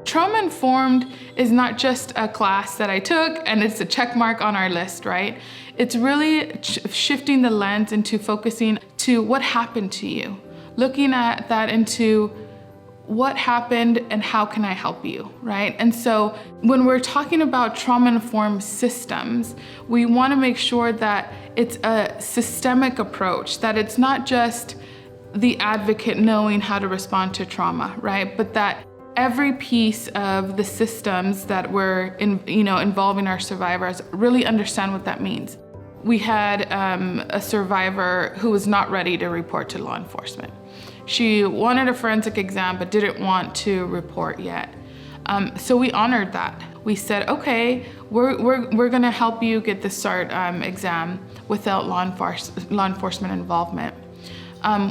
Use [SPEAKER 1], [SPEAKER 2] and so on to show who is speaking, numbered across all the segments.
[SPEAKER 1] Trauma-informed is not just a class that I took and it's a check mark on our list, right? It's really shifting the lens into focusing to what happened to you, looking at that into what happened and how can I help you, right? And so when we're talking about trauma-informed systems, we want to make sure that it's a systemic approach, that it's not just the advocate knowing how to respond to trauma, right? But that every piece of the systems that we're involving our survivors really understand what that means. We had a survivor who was not ready to report to law enforcement. She wanted a forensic exam but didn't want to report yet. So we honored that. We said, okay, we're gonna help you get the SART exam without law enforcement involvement.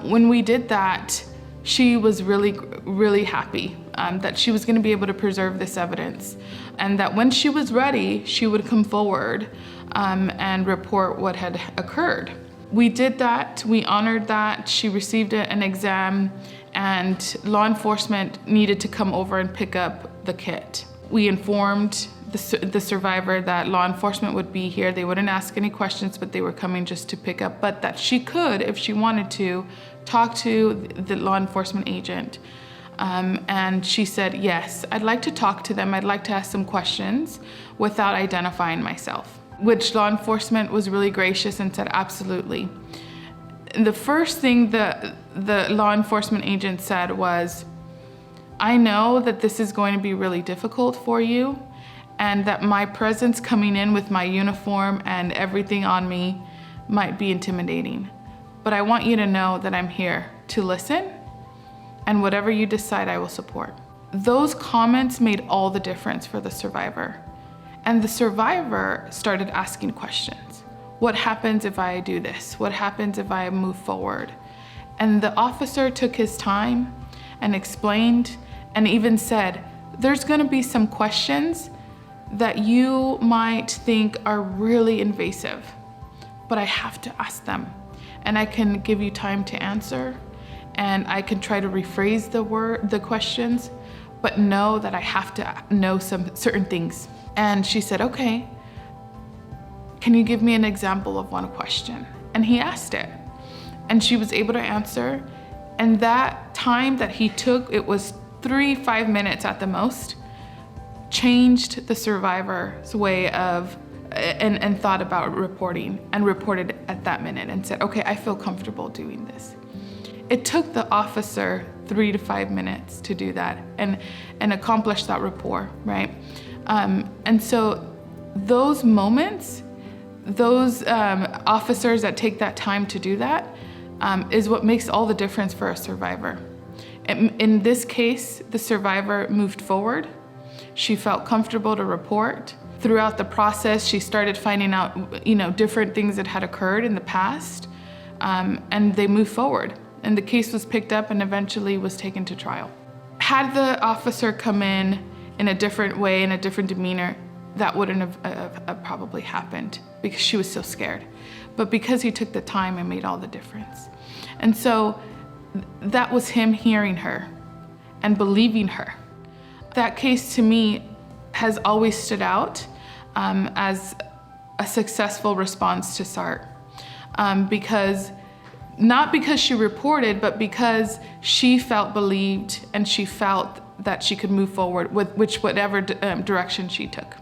[SPEAKER 1] When we did that, she was really happy that she was gonna be able to preserve this evidence, and that when she was ready, she would come forward and report what had occurred. We did that, we honored that. She received an exam, and law enforcement needed to come over and pick up the kit. We informed the survivor that law enforcement would be here. They wouldn't ask any questions, but they were coming just to pick up, but that she could, if she wanted to, talk to the law enforcement agent. And she said, yes, I'd like to talk to them. I'd like to ask some questions without identifying myself, which law enforcement was really gracious and said, absolutely. And the first thing the law enforcement agent said was, I know that this is going to be really difficult for you, and that my presence coming in with my uniform and everything on me might be intimidating. But I want you to know that I'm here to listen, and whatever you decide, I will support. Those comments made all the difference for the survivor. And the survivor started asking questions. What happens if I do this? What happens if I move forward? And the officer took his time and explained and even said, there's gonna be some questions that you might think are really invasive, but I have to ask them. And I can give you time to answer, and I can try to rephrase the questions, but know that I have to know some certain things. And she said, okay, can you give me an example of one question? And he asked it, and she was able to answer. And that time that he took, it was 5 minutes at the most, changed the survivor's way of, and thought about reporting, and reported at that minute and said, okay, I feel comfortable doing this. It took the officer 3 to 5 minutes to do that and accomplish that rapport, right? And so those moments, those officers that take that time to do that is what makes all the difference for a survivor. In this case, the survivor moved forward. She felt comfortable to report. Throughout the process, she started finding out, different things that had occurred in the past, and they moved forward. And the case was picked up and eventually was taken to trial. Had the officer come in a different way, in a different demeanor, that wouldn't have probably happened because she was so scared. But because he took the time, it made all the difference. And so that was him hearing her and believing her. That case to me has always stood out as a successful response to SART, not because she reported, but because she felt believed and she felt that she could move forward with whatever direction she took.